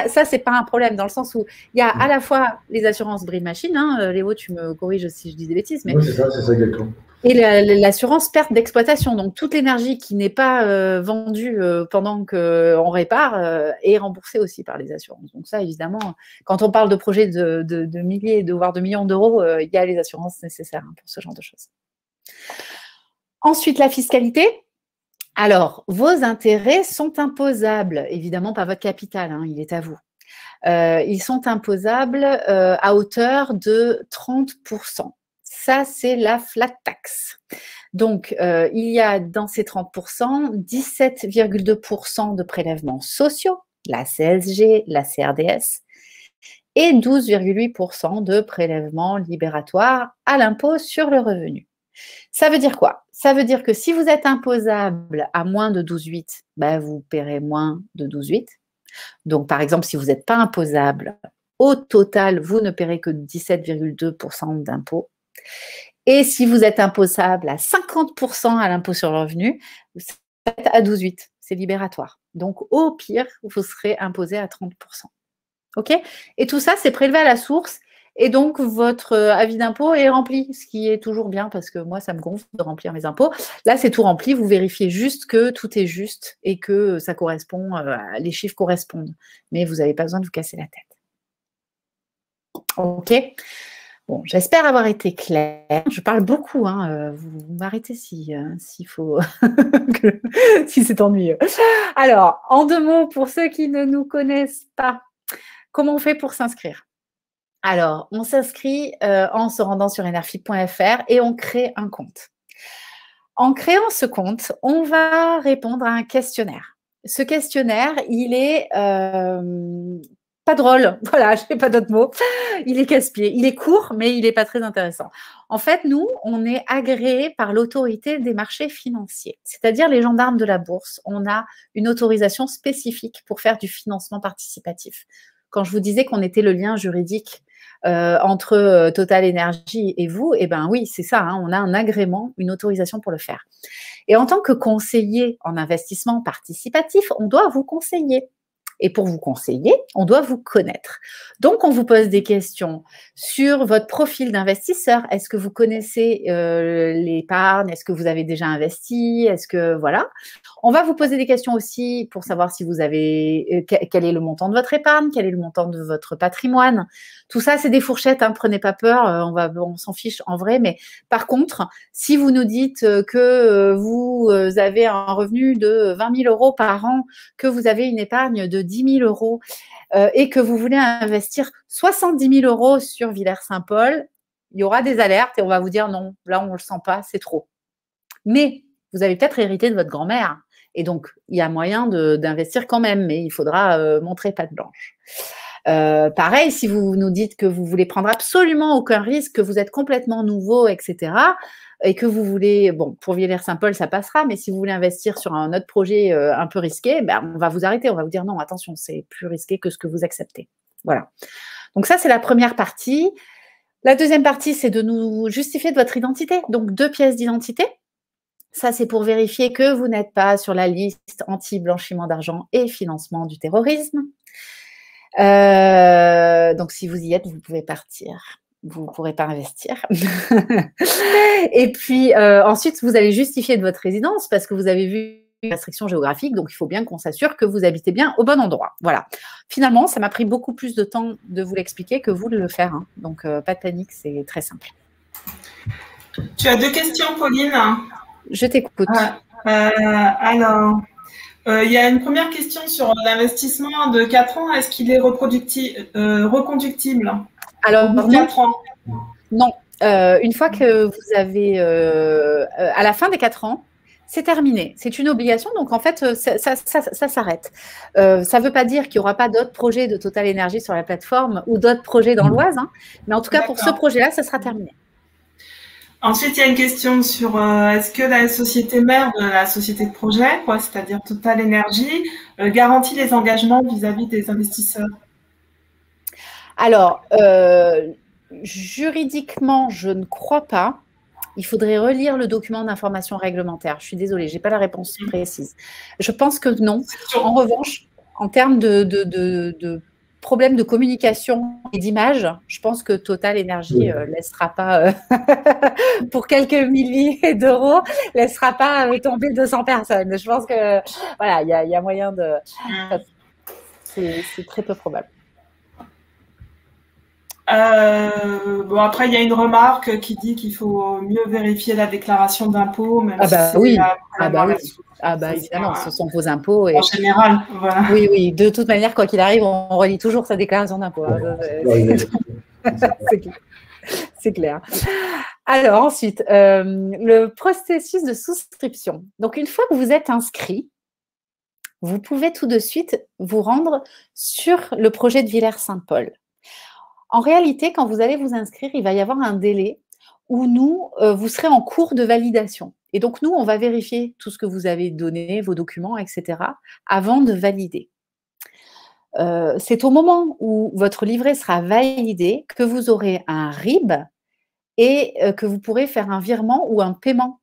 ça, c'est pas un problème dans le sens où il y a à la fois les assurances bris de machine. Hein, Léo, tu me corriges si je dis des bêtises. Mais... Oui, c'est ça exactement. Et l'assurance perte d'exploitation. Donc, toute l'énergie qui n'est pas vendue pendant qu'on répare est remboursée aussi par les assurances. Donc, ça, évidemment, quand on parle de projets de milliers, voire de millions d'euros, il y a les assurances nécessaires pour ce genre de choses. Ensuite, la fiscalité. Alors, vos intérêts sont imposables. Évidemment, pas votre capital, hein, il est à vous. Ils sont imposables à hauteur de 30%. Ça, c'est la flat tax. Donc, il y a dans ces 30%, 17,2% de prélèvements sociaux, la CSG, la CRDS, et 12,8% de prélèvements libératoires à l'impôt sur le revenu. Ça veut dire quoi? Ça veut dire que si vous êtes imposable à moins de 12,8, vous paierez moins de 12,8. Donc, par exemple, si vous n'êtes pas imposable, au total, vous ne paierez que 17,2% d'impôt. Et si vous êtes imposable à 50% à l'impôt sur le revenu, vous êtes à 12,8. C'est libératoire. Donc, au pire, vous serez imposé à 30%. OK? Et tout ça, c'est prélevé à la source. Et donc, votre avis d'impôt est rempli, ce qui est toujours bien parce que moi, ça me gonfle de remplir mes impôts. Là, c'est tout rempli. Vous vérifiez juste que tout est juste et que ça correspond, les chiffres correspondent. Mais vous n'avez pas besoin de vous casser la tête. OK? Bon, j'espère avoir été claire. Je parle beaucoup. Hein. Vous m'arrêtez s'il faut, si c'est ennuyeux. Alors, en 2 mots, pour ceux qui ne nous connaissent pas, comment on fait pour s'inscrire? Alors, on s'inscrit en se rendant sur enerfip.fr et on crée un compte. En créant ce compte, on va répondre à un questionnaire. Ce questionnaire, il est pas drôle. Voilà, je n'ai pas d'autres mots. Il est casse-pied. Il est court, mais il n'est pas très intéressant. En fait, nous, on est agréé par l'autorité des marchés financiers, c'est-à-dire les gendarmes de la bourse. On a une autorisation spécifique pour faire du financement participatif. Quand je vous disais qu'on était le lien juridique entre Total Énergie et vous, eh bien oui, c'est ça, hein, on a un agrément, une autorisation pour le faire. Et en tant que conseiller en investissement participatif, on doit vous conseiller. Et pour vous conseiller, on doit vous connaître. Donc, on vous pose des questions sur votre profil d'investisseur. Est-ce que vous connaissez l'épargne? Est-ce que vous avez déjà investi? Est-ce que, voilà. On va vous poser des questions aussi pour savoir si vous avez, quel est le montant de votre épargne, quel est le montant de votre patrimoine. Tout ça, c'est des fourchettes, hein, prenez pas peur, on s'en fiche en vrai. Mais par contre, si vous nous dites que vous avez un revenu de 20 000 euros par an, que vous avez une épargne de 10 000 euros et que vous voulez investir 70 000 euros sur Villers-Saint-Paul, il y aura des alertes et on va vous dire non, là on ne le sent pas, c'est trop. Mais vous avez peut-être hérité de votre grand-mère et donc il y a moyen d'investir quand même, mais il faudra montrer patte blanche. Pareil, si vous nous dites que vous voulez prendre absolument aucun risque, que vous êtes complètement nouveau, etc., et que vous voulez, bon, pour Villers-Saint-Paul, ça passera, mais si vous voulez investir sur un autre projet un peu risqué, ben, on va vous arrêter, on va vous dire non, attention, c'est plus risqué que ce que vous acceptez. Voilà. Donc ça, c'est la première partie. La deuxième partie, c'est de nous justifier de votre identité. Donc 2 pièces d'identité. Ça, c'est pour vérifier que vous n'êtes pas sur la liste anti-blanchiment d'argent et financement du terrorisme. Donc, si vous y êtes, vous pouvez partir. Vous ne pourrez pas investir. Et puis, ensuite, vous allez justifier de votre résidence parce que vous avez vu une restriction géographique. Donc, il faut bien qu'on s'assure que vous habitez bien au bon endroit. Voilà. Finalement, ça m'a pris beaucoup plus de temps de vous l'expliquer que vous de le faire. Hein. Donc, pas de panique, c'est très simple. Tu as 2 questions, Pauline. Je t'écoute. Alors, il y a une première question sur l'investissement de 4 ans. Est-ce qu'il est reconductible? Alors, pour 4 ans? Non. Une fois que vous avez, à la fin des 4 ans, c'est terminé. C'est une obligation. Donc, en fait, ça s'arrête. Ça ne veut pas dire qu'il n'y aura pas d'autres projets de Total Energy sur la plateforme ou d'autres projets dans l'Oise. Hein, mais en tout cas, pour ce projet-là, ça sera terminé. Ensuite, il y a une question sur est-ce que la société mère de la société de projet, c'est-à-dire Total Energy, garantit les engagements vis-à-vis des investisseurs? Alors, juridiquement, je ne crois pas. Il faudrait relire le document d'information réglementaire. Je suis désolée, je n'ai pas la réponse précise. Je pense que non. En revanche, en termes de problème de communication et d'image, je pense que Total Energy laissera pas, pour quelques milliers d'euros, laissera pas tomber 200 personnes. Je pense que voilà, il y a moyen de. C'est très peu probable. Bon, après, il y a une remarque qui dit qu'il faut mieux vérifier la déclaration d'impôt. Oui. Évidemment, ce sont vos impôts. En général, voilà. Oui. De toute manière, quoi qu'il arrive, on relie toujours sa déclaration d'impôt. C'est clair. Alors, ensuite, le processus de souscription. Donc, une fois que vous êtes inscrit, vous pouvez tout de suite vous rendre sur le projet de Villers-Saint-Paul. En réalité, quand vous allez vous inscrire, il va y avoir un délai où vous serez en cours de validation. Et donc, nous, on va vérifier tout ce que vous avez donné, vos documents, etc., avant de valider. C'est au moment où votre livret sera validé que vous aurez un RIB et que vous pourrez faire un virement ou un paiement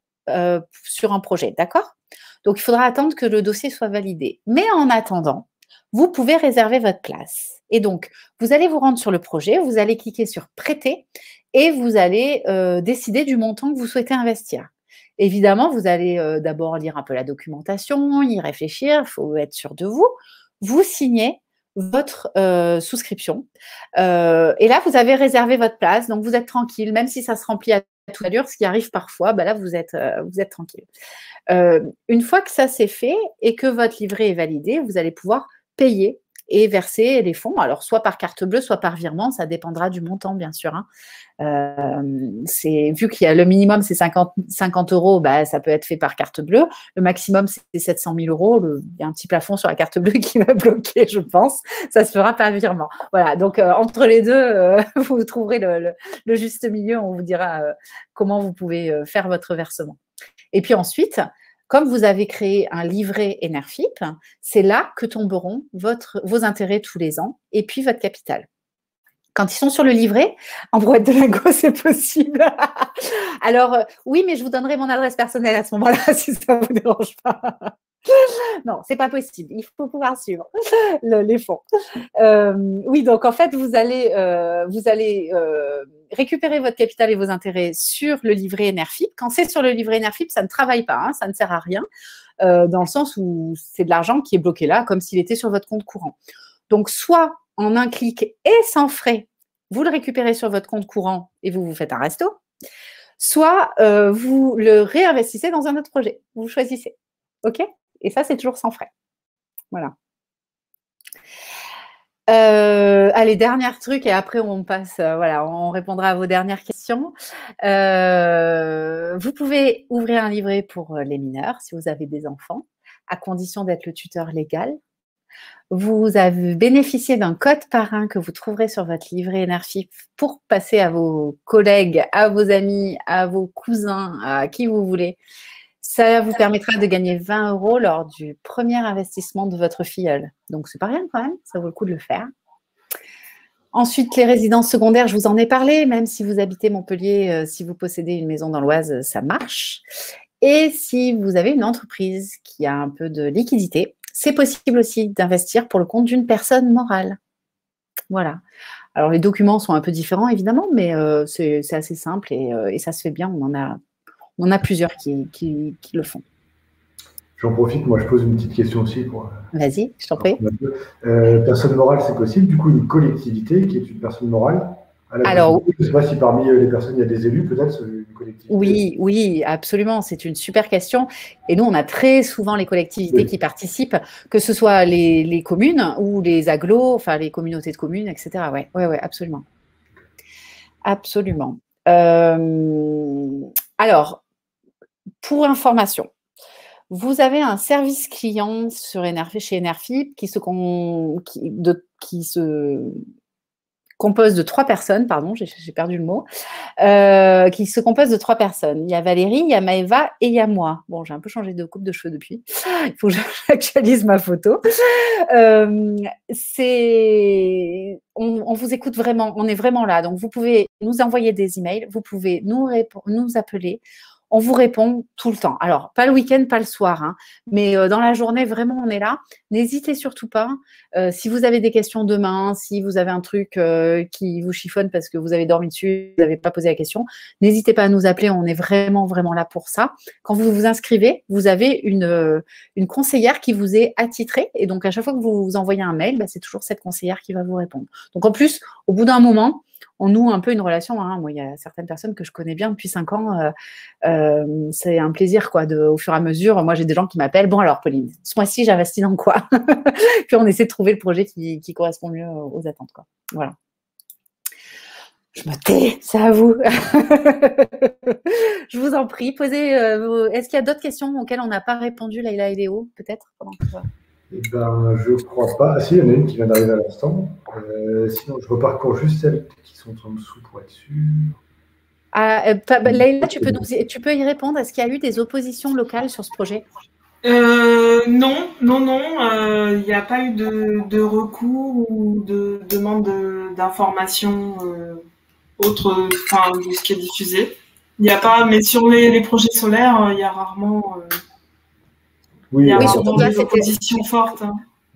sur un projet, d'accord? Donc, il faudra attendre que le dossier soit validé. Mais en attendant, vous pouvez réserver votre place. Et donc, vous allez vous rendre sur le projet, vous allez cliquer sur « Prêter » et vous allez décider du montant que vous souhaitez investir. Évidemment, vous allez d'abord lire un peu la documentation, y réfléchir, il faut être sûr de vous. Vous signez votre souscription et là, vous avez réservé votre place, donc vous êtes tranquille, même si ça se remplit à toute allure, ce qui arrive parfois, là, vous êtes tranquille. Une fois que ça c'est fait et que votre livret est validé, vous allez pouvoir payer et verser les fonds, alors soit par carte bleue, soit par virement, ça dépendra du montant, bien sûr. Hein. Vu qu'il y a le minimum, c'est 50 euros, ça peut être fait par carte bleue. Le maximum, c'est 700 000 euros. Il y a un petit plafond sur la carte bleue qui va bloquer, je pense. Ça se fera par virement. Voilà, donc entre les deux, vous trouverez le juste milieu. On vous dira comment vous pouvez faire votre versement. Et puis ensuite, comme vous avez créé un livret Enerfip, c'est là que tomberont vos intérêts tous les ans et puis votre capital. Quand ils sont sur le livret, en brouette de lingot, c'est possible. Alors, oui, mais je vous donnerai mon adresse personnelle à ce moment-là, si ça ne vous dérange pas. Non, c'est pas possible. Il faut pouvoir suivre les fonds. Oui, donc en fait, vous allez récupérer votre capital et vos intérêts sur le livret Enerfip. Quand c'est sur le livret Enerfip, ça ne travaille pas, hein, ça ne sert à rien, dans le sens où c'est de l'argent qui est bloqué là, comme s'il était sur votre compte courant. Donc, soit en un clic et sans frais, vous le récupérez sur votre compte courant et vous faites un resto, soit vous le réinvestissez dans un autre projet. Vous choisissez. OK? Et ça, c'est toujours sans frais. Voilà. Allez, dernier truc, et après on passe, voilà, on répondra à vos dernières questions. Vous pouvez ouvrir un livret pour les mineurs si vous avez des enfants, à condition d'être le tuteur légal. Vous avez bénéficié d'un code parrain que vous trouverez sur votre livret Enerfip pour passer à vos collègues, à vos amis, à vos cousins, à qui vous voulez. Ça vous permettra de gagner 20 € lors du premier investissement de votre filleule. Donc, c'est pas rien quand même, ça vaut le coup de le faire. Ensuite, les résidences secondaires, je vous en ai parlé. Même si vous habitez Montpellier, si vous possédez une maison dans l'Oise, ça marche. Et si vous avez une entreprise qui a un peu de liquidité, c'est possible aussi d'investir pour le compte d'une personne morale. Voilà. Alors, les documents sont un peu différents, évidemment, mais c'est assez simple et ça se fait bien. On en a plusieurs qui le font. J'en profite, moi je pose une petite question aussi. Vas-y, je t'en prie. Personne morale, c'est possible. Du coup, une collectivité qui est une personne morale. Alors, je ne sais pas si parmi les personnes, il y a des élus, peut-être, une collectivité. Oui, absolument. C'est une super question. Et nous, on a très souvent les collectivités qui participent, que ce soit les communes ou les agglos, enfin les communautés de communes, etc. Ouais, absolument. Absolument. Alors, pour information, vous avez un service client chez Enerfip qui se compose de 3 personnes, pardon, j'ai perdu le mot, qui se compose de 3 personnes. Il y a Valérie, il y a Maëva et il y a moi. Bon, j'ai un peu changé de coupe de cheveux depuis. Il faut que j'actualise ma photo. On vous écoute vraiment, on est vraiment là. Donc, vous pouvez nous envoyer des emails, vous pouvez nous appeler. On vous répond tout le temps. Alors, pas le week-end, pas le soir, hein, mais dans la journée, vraiment, on est là. N'hésitez surtout pas. Si vous avez des questions demain, si vous avez un truc qui vous chiffonne parce que vous avez dormi dessus, vous n'avez pas posé la question, n'hésitez pas à nous appeler. On est vraiment, vraiment là pour ça. Quand vous vous inscrivez, vous avez une conseillère qui vous est attitrée. Et donc, à chaque fois que vous vous envoyez un mail, c'est toujours cette conseillère qui va vous répondre. Donc, en plus, au bout d'un moment, on noue un peu une relation. Hein. Moi, il y a certaines personnes que je connais bien depuis 5 ans. C'est un plaisir, quoi, au fur et à mesure. Moi, j'ai des gens qui m'appellent. Bon, alors, Pauline, ce mois-ci, j'investis dans quoi? Puis, on essaie de trouver le projet qui correspond mieux aux attentes, quoi. Voilà. Je me tais, c'est à vous. Je vous en prie, posez. Est-ce qu'il y a d'autres questions auxquelles on n'a pas répondu, Laïla et Léo, peut-être? Je ne crois pas. Ah si, il y en a une qui vient d'arriver à l'instant. Sinon, je reparcours juste celles qui sont en dessous pour être sûr. Laïla, tu peux y répondre. Est-ce qu'il y a eu des oppositions locales sur ce projet? Non. Il n'y a pas eu de recours ou de demande d'information autre de ce qui est diffusé. Il n'y a pas, mais sur les projets solaires, il y a rarement. Oui, surtout des oppositions fortes. Hein.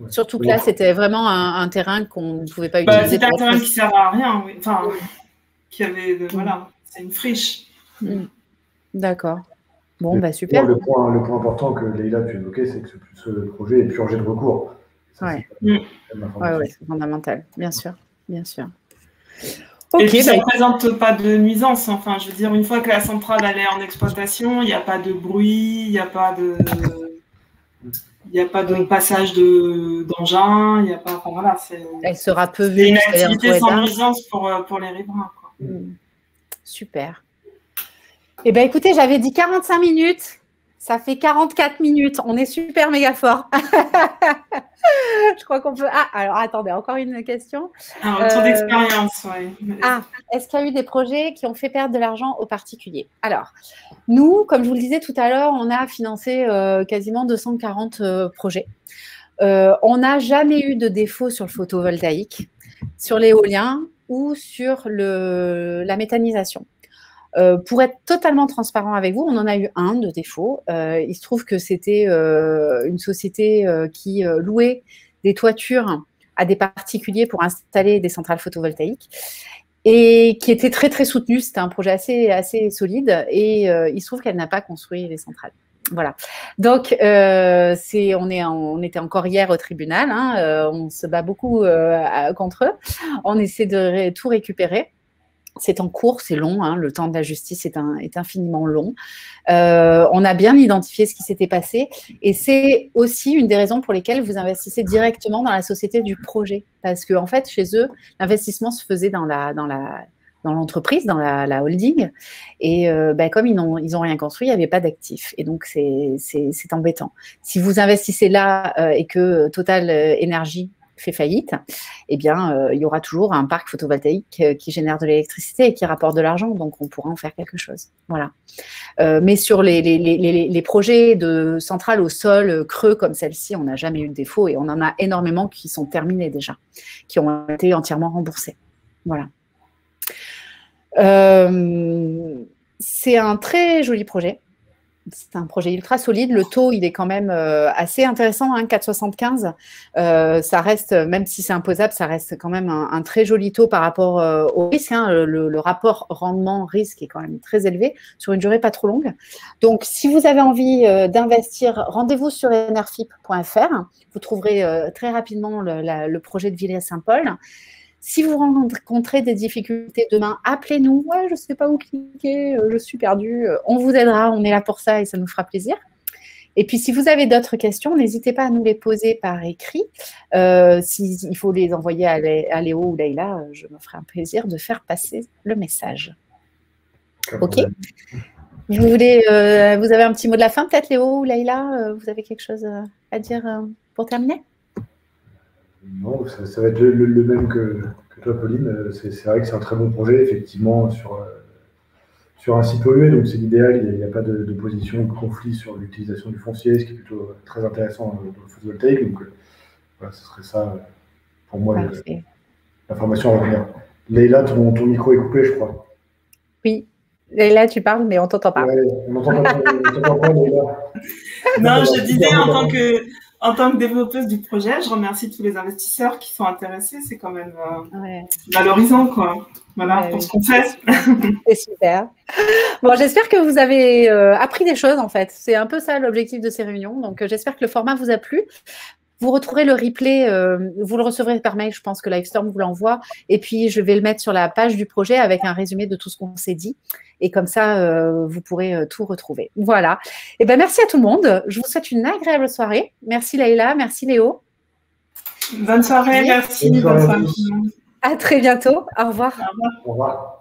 Surtout que là, c'était vraiment un terrain qu'on ne pouvait pas utiliser. C'est un terrain qui ne sert à rien, oui. Enfin, qui avait, voilà, c'est une friche. D'accord. Bon, super. Le point important que Leïla tu évoquais, c'est que ce projet est purgé de recours. Ouais, c'est fondamental, bien sûr. Et puis, ça ne présente pas de nuisance. Enfin, je veux dire, une fois que la centrale elle est en exploitation, il n'y a pas de bruit, il n'y a pas de passage d'engins, il n'y a pas. Enfin, voilà, elle sera peu vue. C'est une activité sans nuisance pour les riverains. Quoi. Super. Eh bien, écoutez, j'avais dit 45 minutes. Ça fait 44 minutes. On est super méga fort. Je crois qu'on peut. Ah, alors attendez, encore une question. Un retour d'expérience, oui. Est-ce qu'il y a eu des projets qui ont fait perdre de l'argent aux particuliers? Alors, nous, comme je vous le disais tout à l'heure, on a financé quasiment 240 projets. On n'a jamais eu de défaut sur le photovoltaïque, sur l'éolien ou sur la méthanisation. Pour être totalement transparent avec vous, on en a eu un de défaut. Il se trouve que c'était une société qui louait des toitures à des particuliers pour installer des centrales photovoltaïques et qui était très, très soutenue. C'était un projet assez solide et il se trouve qu'elle n'a pas construit les centrales. Voilà. Donc, on était encore hier au tribunal. Hein, on se bat beaucoup contre eux. On essaie de tout récupérer. C'est en cours, c'est long. Hein, le temps de la justice est infiniment long. On a bien identifié ce qui s'était passé. Et c'est aussi une des raisons pour lesquelles vous investissez directement dans la société du projet. Parce qu'en fait, chez eux, l'investissement se faisait dans l'entreprise, dans la holding. Et comme ils n'ont rien construit, il n'y avait pas d'actifs. Et donc, c'est embêtant. Si vous investissez là et que Total Énergie fait faillite, eh bien, il y aura toujours un parc photovoltaïque qui génère de l'électricité et qui rapporte de l'argent. Donc, on pourra en faire quelque chose. Voilà. Mais sur les projets de centrales au sol creux comme celle-ci, on n'a jamais eu de défaut et on en a énormément qui sont terminés déjà, qui ont été entièrement remboursés. Voilà. C'est un très joli projet. C'est un projet ultra solide. Le taux, il est quand même assez intéressant, hein, 4,75. Ça reste, même si c'est imposable, ça reste quand même un très joli taux par rapport au risque. Hein. Le rapport rendement-risque est quand même très élevé sur une durée pas trop longue. Donc, si vous avez envie d'investir, rendez-vous sur enerfip.fr. Vous trouverez très rapidement le projet de Villers-Saint-Paul. Si vous rencontrez des difficultés demain, appelez-nous. Ouais, je ne sais pas où cliquer, je suis perdue. On vous aidera, on est là pour ça et ça nous fera plaisir. Et puis, si vous avez d'autres questions, n'hésitez pas à nous les poser par écrit. S'il faut les envoyer à Léo ou Leïla, je me ferai un plaisir de faire passer le message. OK. Vous avez un petit mot de la fin, peut-être, Léo ou Leïla? Vous avez quelque chose à dire pour terminer? Non, ça va être le même que toi, Pauline. C'est vrai que c'est un très bon projet, effectivement, sur un site pollué. Donc, c'est l'idéal. Il n'y a pas de position, de conflit sur l'utilisation du foncier, ce qui est plutôt très intéressant dans le photovoltaïque. Donc, voilà, ce serait ça, pour moi, l'information à revenir. Leïla, ton micro est coupé, je crois. Oui. Leïla, tu parles, mais on ne t'entend pas. Ouais, on n'entend pas, Leïla. Non, je disais en tant que développeuse du projet, je remercie tous les investisseurs qui sont intéressés. C'est quand même valorisant, quoi. Voilà, pour ce qu'on fait. C'est super. Bon, j'espère que vous avez appris des choses, en fait. C'est un peu ça l'objectif de ces réunions. Donc, j'espère que le format vous a plu. Vous retrouverez le replay, vous le recevrez par mail, je pense que Livestorm vous l'envoie. Et puis, je vais le mettre sur la page du projet avec un résumé de tout ce qu'on s'est dit. Et comme ça, vous pourrez tout retrouver. Voilà. Et ben, merci à tout le monde. Je vous souhaite une agréable soirée. Merci Leïla, merci Léo. Bonne soirée, merci. Bonne soirée. À très bientôt. Au revoir. Au revoir. Au revoir.